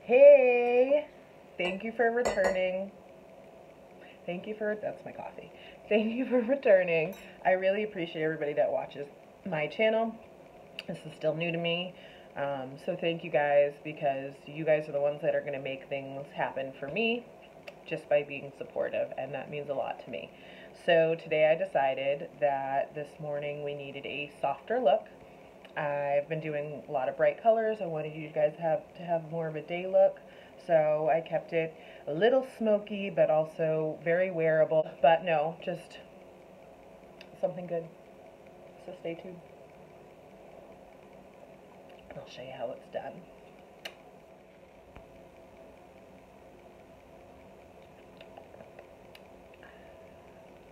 Hey, thank you for returning. That's my coffee. Thank you for returning. I really appreciate everybody that watches my channel. This is still new to me. So thank you guys, because you guys are the ones that are going to make things happen for me just by being supportive, and that means a lot to me. So today I decided that this morning we needed a softer look. I've been doing a lot of bright colors. I wanted you guys to have more of a day look, so I kept it a little smoky but also very wearable. But no, just something good. So stay tuned. I'll show you how it's done.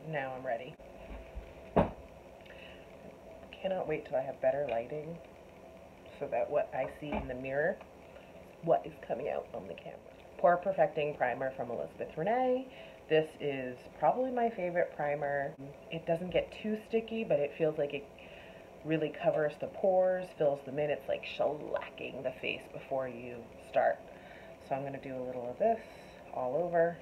Now I'm ready. Cannot wait till I have better lighting so that what I see in the mirror, what is coming out on the camera. Pore Perfecting Primer from Elizabeth Renee. This is probably my favorite primer. It doesn't get too sticky, but it feels like it really covers the pores, fills them in. It's like shellacking the face before you start. So I'm going to do a little of this all over.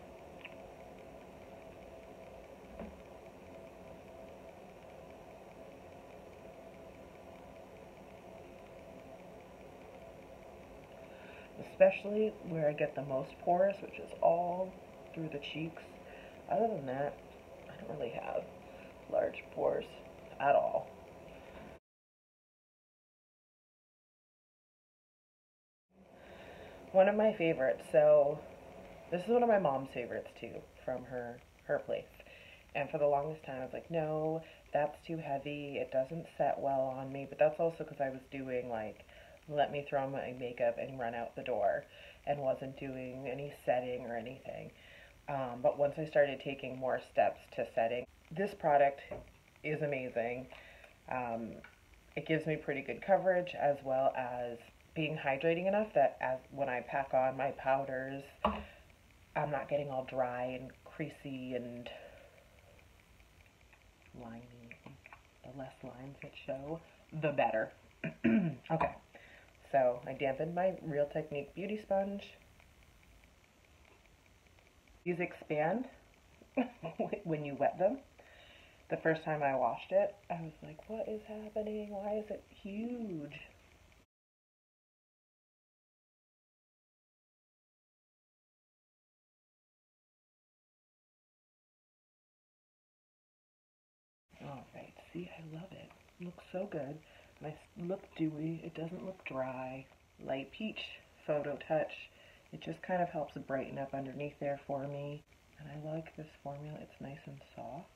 Especially where I get the most pores, which is all through the cheeks. Other than that, I don't really have large pores at all. One of my favorites, so this is one of my mom's favorites too, from her place. And for the longest time I was like, no, that's too heavy, it doesn't set well on me. But that's also because I was doing like, let me throw on my makeup and run out the door, and wasn't doing any setting or anything. But once I started taking more steps to setting, this product is amazing. It gives me pretty good coverage, as well as being hydrating enough that as when I pack on my powders, I'm not getting all dry and creasy and liney. The less lines that show, the better. Okay, so I dampened my Real Technique beauty sponge. These expand when you wet them. The first time I washed it, I was like, what is happening? Why is it huge? Alright, see, I love it. It looks so good. And I look dewy. It doesn't look dry. Light Peach Photo Touch. It just kind of helps brighten up underneath there for me. And I like this formula. It's nice and soft.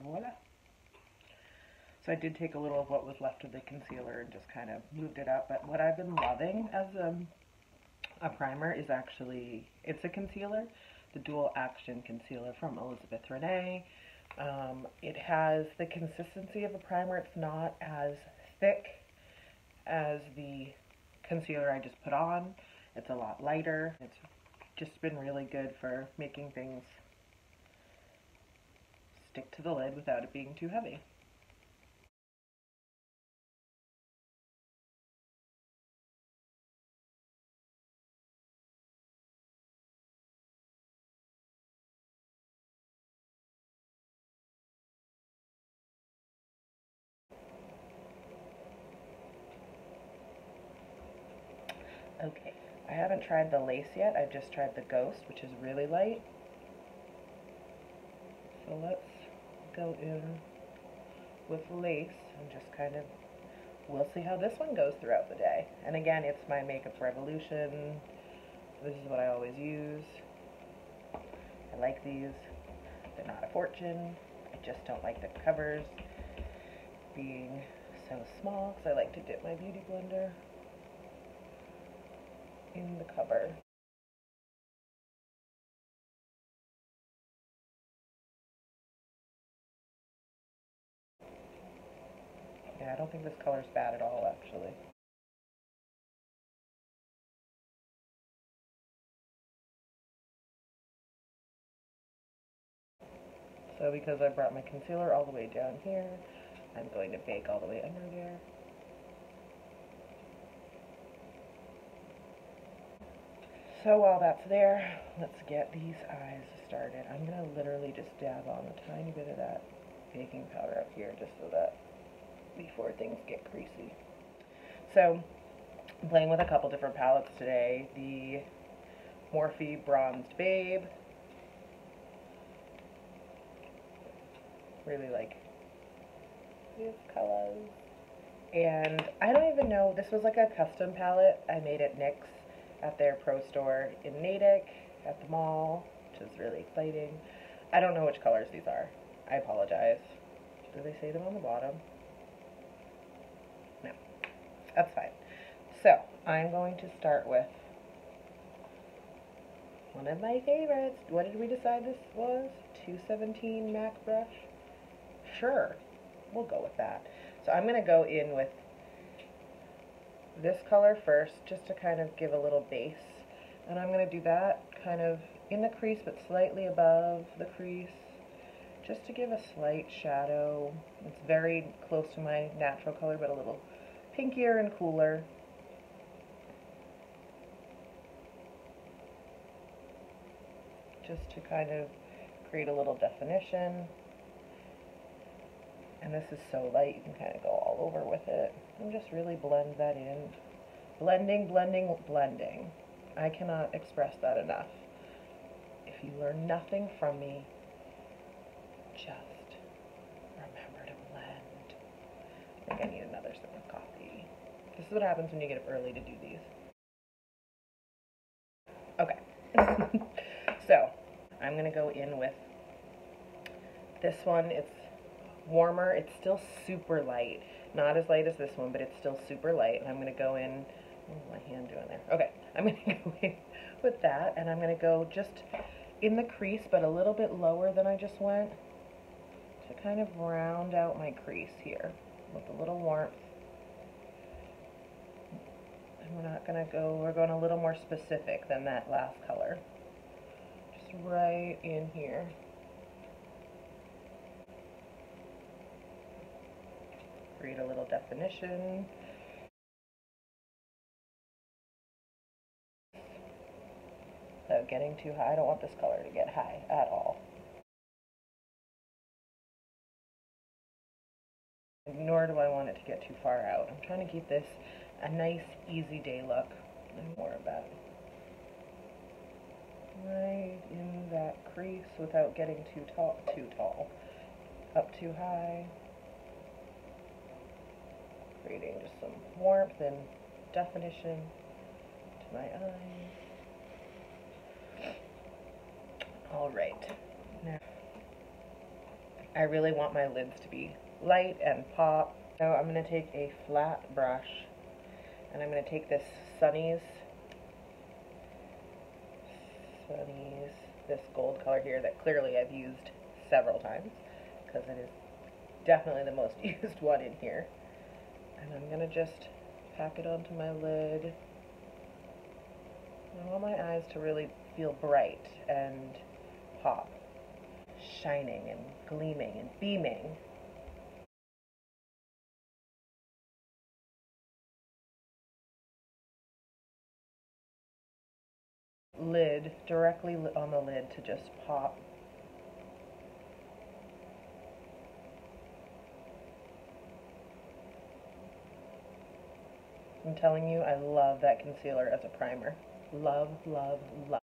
Voila. So I did take a little of what was left of the concealer and just kind of moved it up. But what I've been loving as a primer is actually, it's a concealer, the Dual Action Concealer from Elizabeth Renee. It has the consistency of a primer. It's not as thick as the concealer I just put on. It's a lot lighter. It's just been really good for making things stick to the lid without it being too heavy. Okay, I haven't tried the lace yet. I've just tried the Ghost, which is really light. So let's go in with lace and just kind of, we'll see how this one goes throughout the day. And again, it's my Makeup Revolution. This is what I always use. I like these. They're not a fortune. I just don't like the covers being so small, because I like to dip my beauty blender in the cover. I don't think this color's bad at all, actually. So because I brought my concealer all the way down here, I'm going to bake all the way under there. So while that's there, let's get these eyes started. I'm going to literally just dab on a tiny bit of that baking powder up here just so that before things get creasy. So I'm playing with a couple different palettes today. The Morphe Bronzed Babe. Really like these colors. And I don't even know, this was like a custom palette. I made at NYX at their pro store in Natick at the mall, which is really exciting. I don't know which colors these are. I apologize. Do they say them on the bottom? No. That's fine. So, I'm going to start with one of my favorites. What did we decide this was? 217 MAC brush? Sure. We'll go with that. So I'm going to go in with this color first, just to kind of give a little base. And I'm going to do that kind of in the crease, but slightly above the crease, just to give a slight shadow. It's very close to my natural color, but a little pinkier and cooler. Just to kind of create a little definition. And this is so light, you can kind of go all over with it. And just really blend that in. Blending, blending, blending. I cannot express that enough. If you learn nothing from me, just remember to blend. I think I need another sip of coffee. This is what happens when you get up early to do these. Okay. So, I'm going to go in with this one. It's warmer. It's still super light. Not as light as this one, but it's still super light. And I'm going to go in, what's my hand doing there? Okay, I'm going to go in with that, and I'm going to go just in the crease, but a little bit lower than I just went, to kind of round out my crease here with a little warmth. And we're going a little more specific than that last color. Just right in here. Create a little definition. Without getting too high. I don't want this color to get high at all. Nor do I want it to get too far out. I'm trying to keep this a nice, easy day look. And more of that. Right in that crease without getting too tall. Up too high. Creating just some warmth and definition to my eyes. Alright, now I really want my lids to be light and pop. So I'm going to take a flat brush and I'm going to take this Sunny's, this gold color here that clearly I've used several times because it is definitely the most used one in here. And I'm going to just pack it onto my lid. I want my eyes to really feel bright and pop, shining and gleaming and beaming. Lid, directly on the lid to just pop. I'm telling you, I love that concealer as a primer. Love, love, love.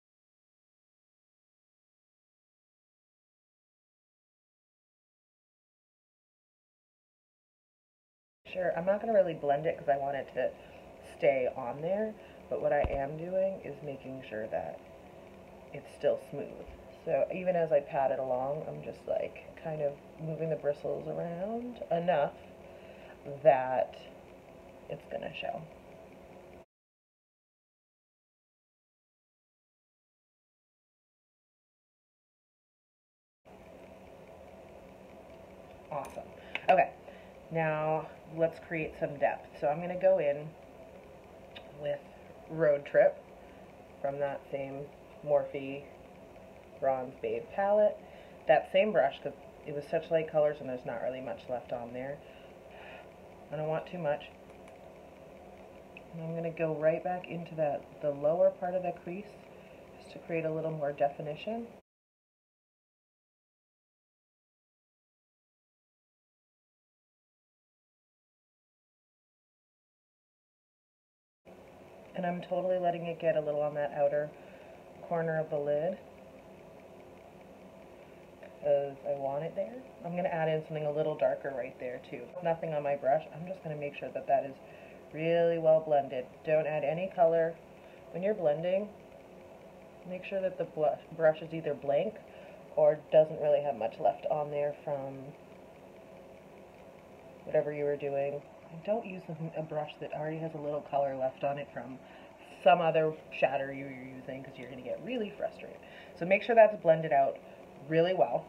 Sure, I'm not going to really blend it because I want it to stay on there, but what I am doing is making sure that it's still smooth. So even as I pat it along, I'm just like kind of moving the bristles around enough that it's going to show. Awesome. Okay, Now let's create some depth. So I'm going to go in with Road Trip from that same Morphe Bronzed Babe Palette. That same brush, because it was such light colors and there's not really much left on there. I don't want too much. And I'm going to go right back into the lower part of the crease just to create a little more definition. And I'm totally letting it get a little on that outer corner of the lid because I want it there. I'm going to add in something a little darker right there too. Nothing on my brush. I'm just going to make sure that that is really well blended. Don't add any color. When you're blending, make sure that the brush is either blank or doesn't really have much left on there from whatever you were doing. Don't use a brush that already has a little color left on it from some other shadow you're using because you're going to get really frustrated. So make sure that's blended out really well.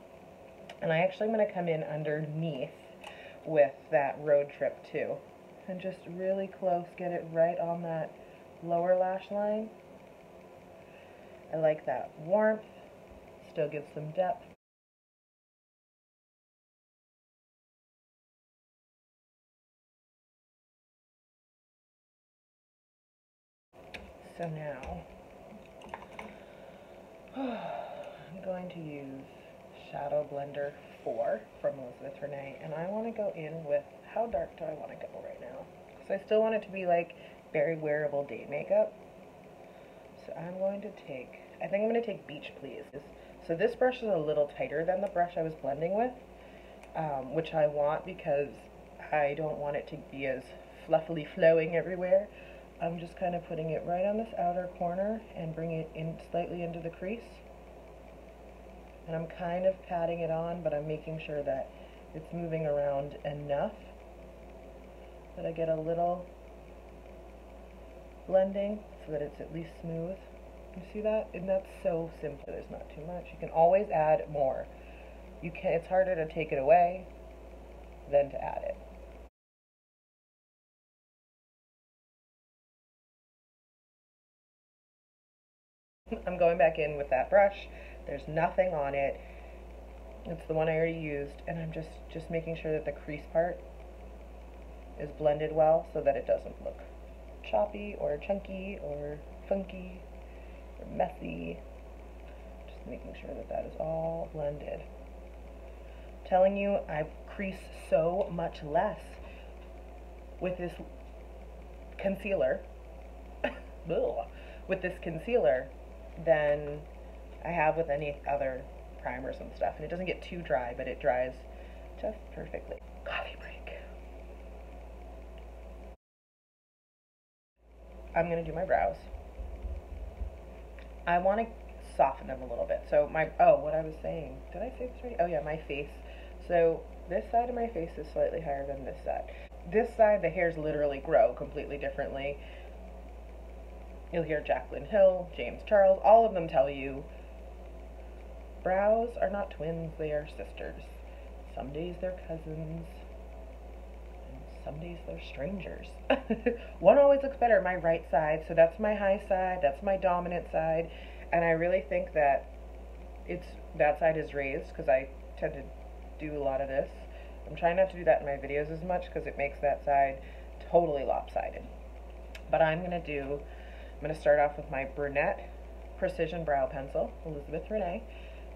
And I actually am going to come in underneath with that Road Trip too. And just really close, get it right on that lower lash line. I like that warmth, still gives some depth. So now, I'm going to use Shadow Blender 4 from Elizabeth Renee, and I want to go in with, how dark do I want to go right now? Because I still want it to be like very wearable day makeup. So I'm going to take, I think I'm going to take Beach Please. So this brush is a little tighter than the brush I was blending with, which I want because I don't want it to be as fluffily flowing everywhere. I'm just kind of putting it right on this outer corner and bringing it in slightly into the crease. And I'm kind of patting it on, but I'm making sure that it's moving around enough that I get a little blending so that it's at least smooth. You see that? And that's so simple. There's not too much. You can always add more. It's harder to take it away than to add it. I'm going back in with that brush. There's nothing on it. It's the one I already used, and I'm just making sure that the crease part is blended well so that it doesn't look choppy or chunky or funky or messy. Just making sure that that is all blended. I'm telling you, I crease so much less with this concealer. With this concealer than I have with any other primers and stuff. And it doesn't get too dry, but it dries just perfectly. Coffee break. I'm going to do my brows. I want to soften them a little bit. So what I was saying, did I say this right? Oh yeah, my face. So this side of my face is slightly higher than this side. This side, the hairs literally grow completely differently. You'll hear Jaclyn Hill, James Charles, all of them tell you brows are not twins, they are sisters. Some days they're cousins, and some days they're strangers. One always looks better, my right side, so that's my high side, that's my dominant side, and I really think that that side is raised because I tend to do a lot of this. I'm trying not to do that in my videos as much because it makes that side totally lopsided. But I'm going to start off with my brunette precision brow pencil, Elizabeth Renee,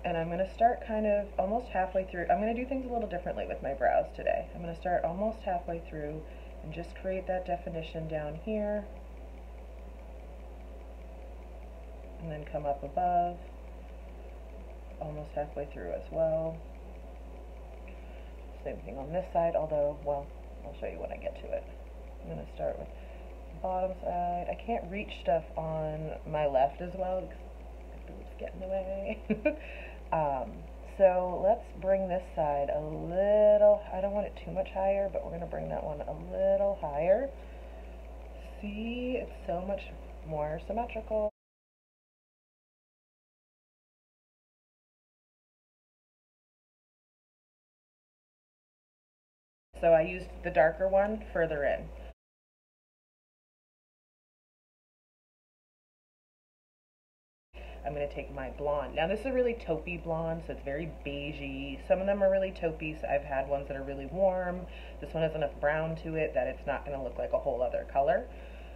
and I'm going to start kind of almost halfway through. I'm going to do things a little differently with my brows today. I'm going to start almost halfway through and just create that definition down here, and then come up above, almost halfway through as well. Same thing on this side, although, well, I'll show you when I get to it. I'm going to start with bottom side. I can't reach stuff on my left as well because my boobs get in the way. So let's bring this side a little, I don't want it too much higher, but we're going to bring that one a little higher. See, it's so much more symmetrical. So I used the darker one further in. I'm going to take my blonde. Now this is a really taupey blonde, so it's very beigey. Some of them are really taupey, so I've had ones that are really warm. This one has enough brown to it that it's not going to look like a whole other color.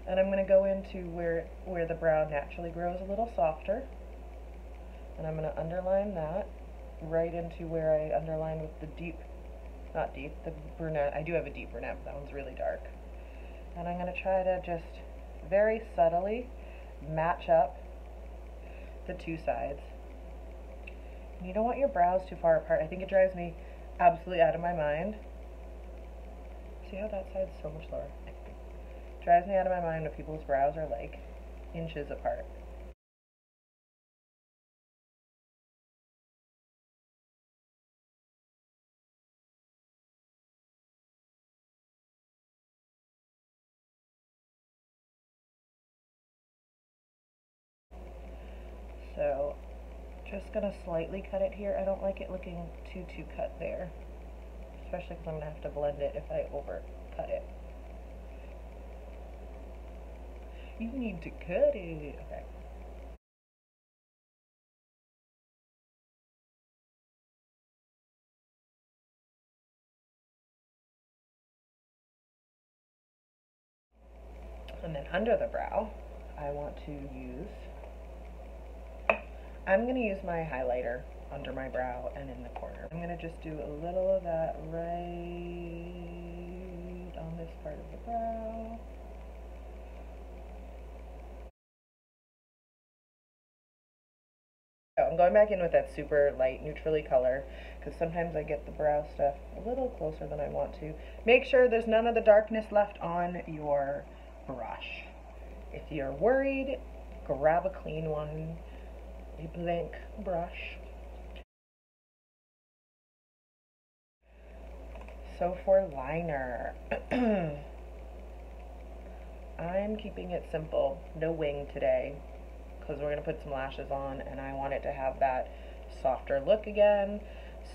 And I'm going to go into where the brow naturally grows a little softer. And I'm going to underline that right into where I underlined with the deep, not deep, the brunette. I do have a deep brunette, but that one's really dark. And I'm going to try to just very subtly match up the two sides. And you don't want your brows too far apart. I think it drives me absolutely out of my mind. See how that side's so much lower? Drives me out of my mind when people's brows are like inches apart. So just gonna slightly cut it here. I don't like it looking too cut there, especially because I'm gonna have to blend it if I over cut it. You need to cut it. Okay. And then under the brow, I want to use, I'm going to use my highlighter under my brow and in the corner. I'm going to just do a little of that right on this part of the brow. I'm going back in with that super light neutrally color because sometimes I get the brow stuff a little closer than I want to. Make sure there's none of the darkness left on your brush. If you're worried, grab a clean one, a blank brush. So for liner, I'm keeping it simple, no wing today, because we're going to put some lashes on and I want it to have that softer look again.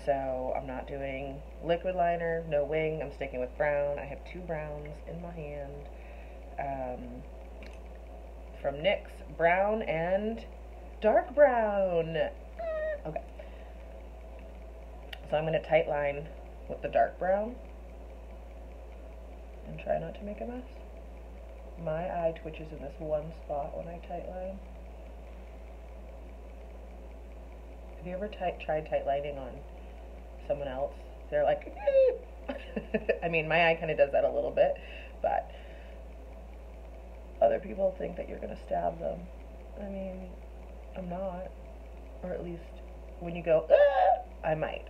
So I'm not doing liquid liner, no wing, I'm sticking with brown. I have two browns in my hand. From NYX, brown and dark brown. Okay. So I'm going to tight line with the dark brown and try not to make a mess. My eye twitches in this one spot when I tight line. Have you ever tried tight lining on someone else? They're like, I mean, my eye kind of does that a little bit, but other people think that you're going to stab them. I mean, I'm not. Or at least when you go, I might.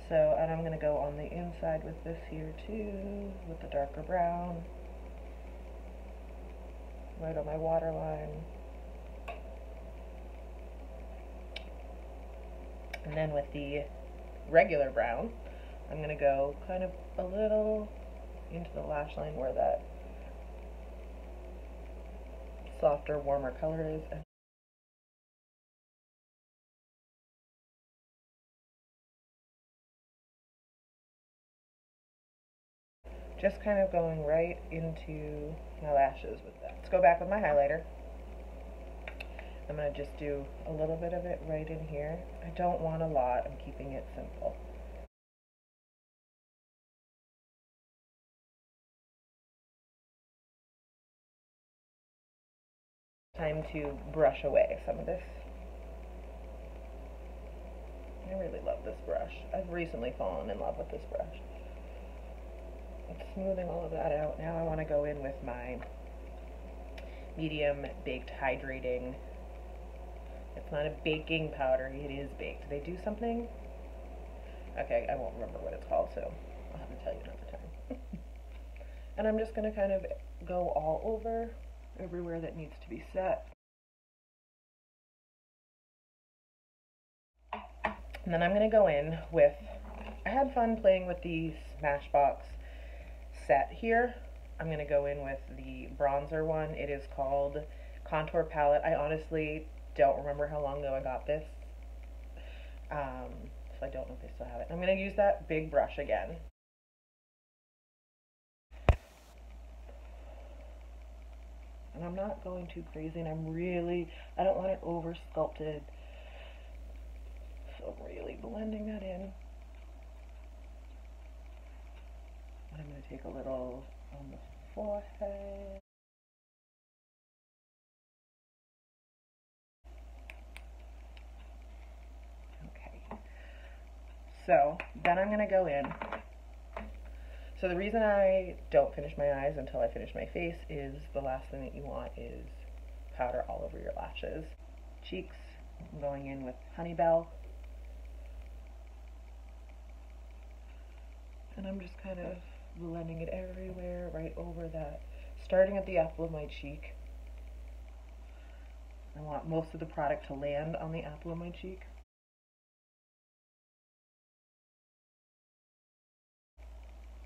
So, and I'm going to go on the inside with this here too, with the darker brown. Right on my waterline. And then with the regular brown, I'm going to go kind of a little into the lash line where that softer, warmer color is. Just kind of going right into my lashes with that. Let's go back with my highlighter. I'm going to just do a little bit of it right in here. I don't want a lot. I'm keeping it simple. Time to brush away some of this. I really love this brush. I've recently fallen in love with this brush. It's smoothing all of that out. Now I want to go in with my medium baked hydrating. It's not a baking powder, it is baked. They do something? Okay, I won't remember what it's called, so I'll have to tell you another time. And I'm just going to kind of go all over everywhere that needs to be set. And then I'm going to go in with, I had fun playing with the Smashbox set here. I'm going to go in with the bronzer one. It is called Contour Palette. I honestly don't remember how long ago I got this. So I don't know if they still have it. I'm going to use that big brush again. And I'm not going too crazy, and I don't want it over sculpted. So I'm really blending that in. And I'm going to take a little on the forehead. Okay. So then I'm going to go in. So the reason I don't finish my eyes until I finish my face is the last thing that you want is powder all over your lashes. Cheeks, I'm going in with Honeybell. And I'm just kind of blending it everywhere, right over that, starting at the apple of my cheek. I want most of the product to land on the apple of my cheek.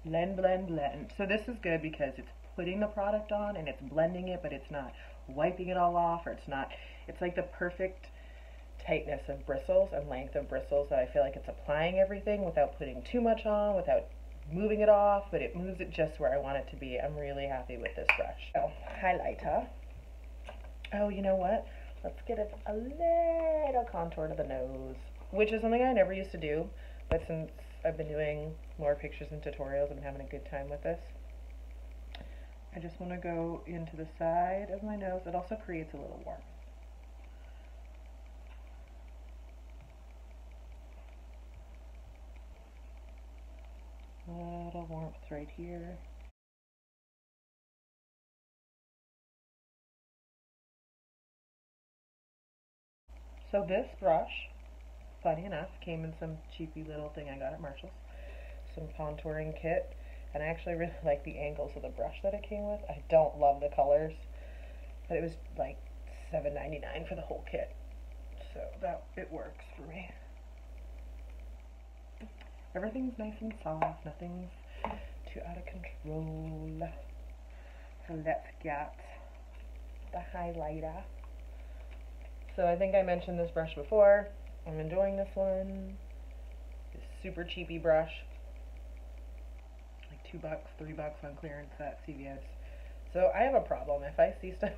Blend, blend, blend. So this is good because it's putting the product on and it's blending it, but it's not wiping it all off, or it's like the perfect tightness of bristles and length of bristles that I feel like it's applying everything without putting too much on, without moving it off, but it moves it just where I want it to be. I'm really happy with this brush. So, highlighter. Oh, you know what? Let's get a little contour to the nose, which is something I never used to do, but since I've been doing more pictures and tutorials, I'm having a good time with this. I just want to go into the side of my nose. It also creates a little warmth. A little warmth right here. So this brush, funny enough, came in some cheapy little thing I got at Marshall's. Some contouring kit. And I actually really like the angles of the brush that it came with. I don't love the colors, but it was like $7.99 for the whole kit. So it works for me. Everything's nice and soft. Nothing's too out of control. So let's get the highlighter. So I think I mentioned this brush before. I'm enjoying this one. This super cheapy brush. Like $2, $3 on clearance at CVS. So I have a problem. If I see stuff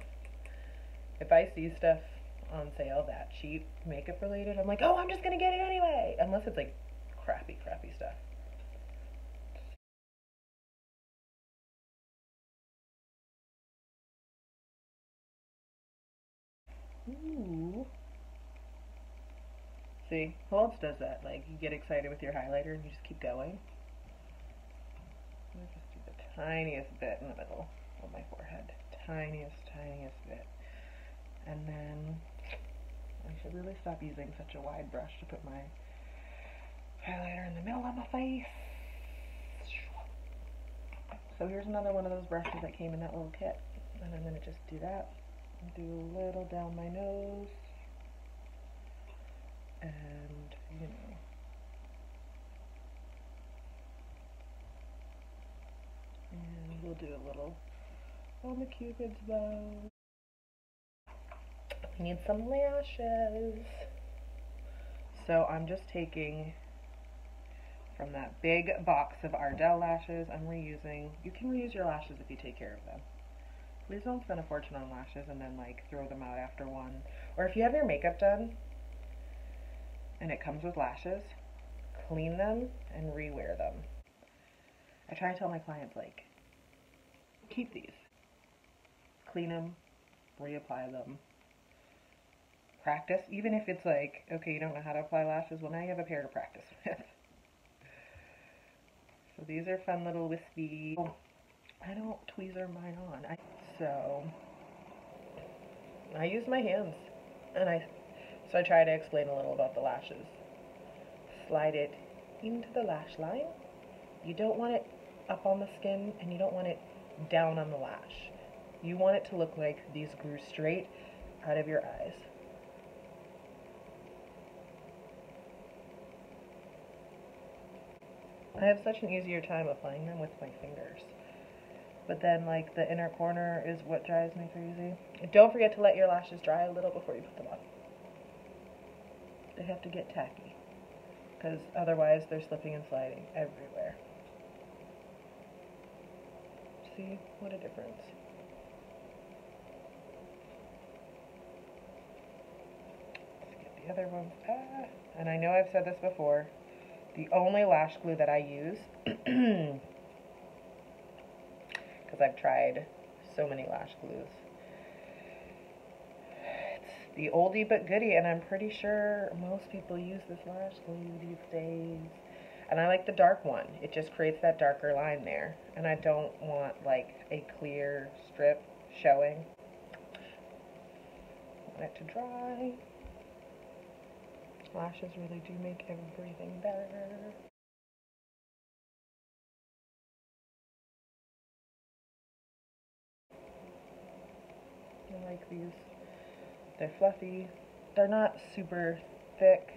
on sale that cheap, makeup related, I'm like, oh, I'm just gonna get it anyway. Unless it's like crappy stuff. Ooh. See, who else does that? Like, you get excited with your highlighter and you just keep going. I'm gonna just do the tiniest bit in the middle of my forehead. Tiniest bit. And then I should really stop using such a wide brush to put my highlighter in the middle of my face. So here's another one of those brushes that came in that little kit. And I'm going to just do that. Do a little down my nose. And, you know. And we'll do a little on the cupid's bow. We need some lashes. So I'm just taking from that big box of Ardell Lashes. I'm reusing. You can reuse your lashes if you take care of them. Please don't spend a fortune on lashes and then like throw them out after one. Or if you have your makeup done and it comes with lashes, clean them and rewear them. I try to tell my clients, like, keep these. Clean them, reapply them. Practice, even if it's like, okay, you don't know how to apply lashes, well, now you have a pair to practice with. So these are fun little wispy. Oh, I don't tweezer mine on. So I use my hands, and I try to explain a little about the lashes. Slide it into the lash line. You don't want it up on the skin, and you don't want it down on the lash. You want it to look like these grew straight out of your eyes. I have such an easier time applying them with my fingers. But then, like, the inner corner is what drives me crazy. And don't forget to let your lashes dry a little before you put them on. They have to get tacky. because otherwise they're slipping and sliding everywhere. See, what a difference. Let's get the other ones. And I know I've said this before, the only lash glue that I use, because I've tried so many lash glues, it's the oldie but goodie, and I'm pretty sure most people use this lash glue these days. And I like the dark one. It just creates that darker line there. And I don't want like a clear strip showing. I want it to dry. Lashes really do make everything better. I like these. They're fluffy. They're not super thick,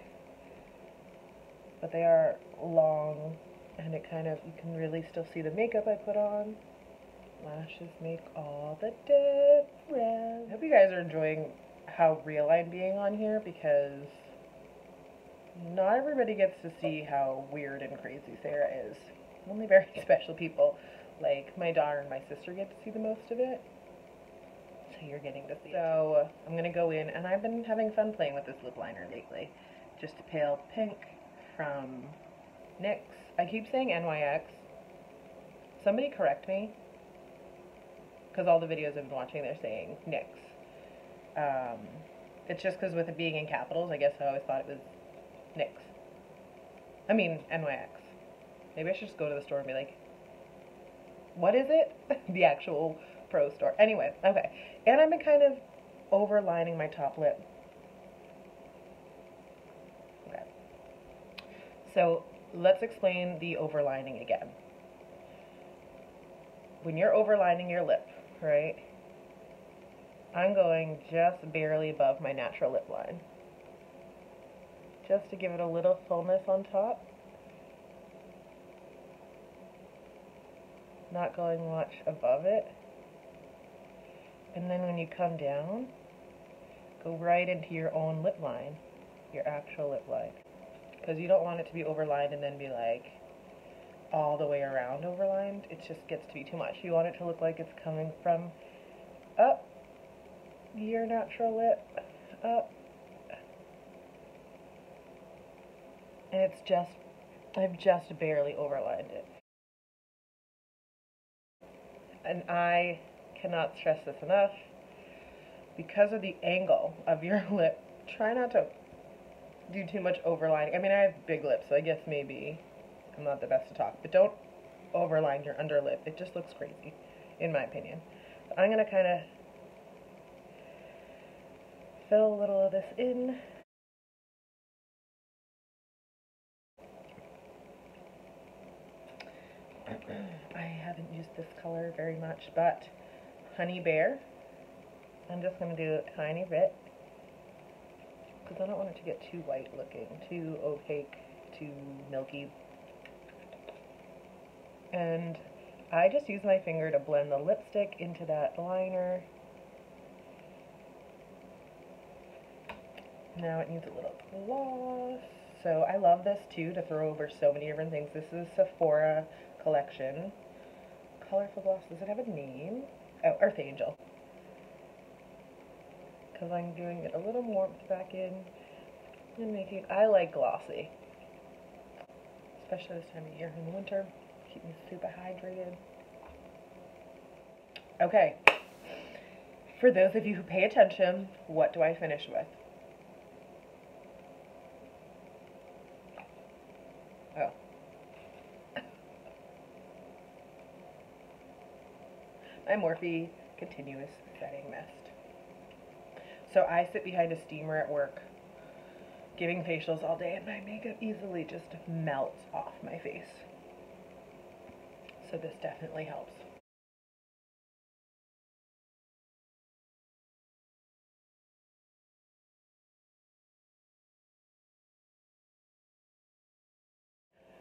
but they are long, and it kind of, you can really still see the makeup I put on. Lashes make all the difference. I hope you guys are enjoying how real I'm being on here, because not everybody gets to see how weird and crazy Sarah is. Only very special people, like my daughter and my sister, get to see the most of it. So you're getting to see it. So I'm going to go in, and I've been having fun playing with this lip liner lately. Just a pale pink from NYX. I keep saying NYX. Somebody correct me, because all the videos I've been watching, they're saying NYX. It's just because with it being in capitals, I guess I always thought it was NYX. I mean, NYX. Maybe I should just go to the store and be like, what is it? The actual pro store. Anyway, okay. And I've been kind of overlining my top lip. Okay. So let's explain the overlining again. When you're overlining your lip, right, I'm going just barely above my natural lip line, just to give it a little fullness on top. Not going much above it. And then when you come down, go right into your own lip line, your actual lip line. Because you don't want it to be overlined and then be like all the way around overlined. It just gets to be too much. You want it to look like it's coming from up your natural lip, up. And it's just, I've just barely overlined it. And I cannot stress this enough, because of the angle of your lip, try not to do too much overlining. I mean, I have big lips, so I guess maybe I'm not the best to talk, but don't overline your underlip. It just looks crazy, in my opinion. So I'm going to kind of fill a little of this in. I haven't used this color very much, but Honeybell. I'm just going to do a tiny bit, because I don't want it to get too white looking, too opaque, too milky. And I just use my finger to blend the lipstick into that liner. Now it needs a little gloss. So I love this too, to throw over so many different things. This is Sephora collection. Colorful gloss, does it have a name? Oh, Earth Angel. Because I'm doing it a little warmth back in and making, I like glossy. Especially this time of year in the winter. Keep me super hydrated. Okay. For those of you who pay attention, what do I finish with? Oh. My Morphe Continuous Setting Mist. So I sit behind a steamer at work, giving facials all day, and my makeup easily just melts off my face. So this definitely helps.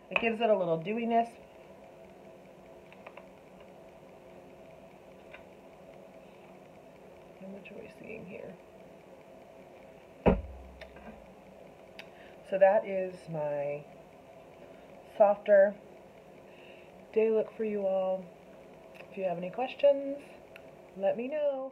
It gives it a little dewiness. How much are we seeing here? So that is my softer day look for you all. If you have any questions, let me know.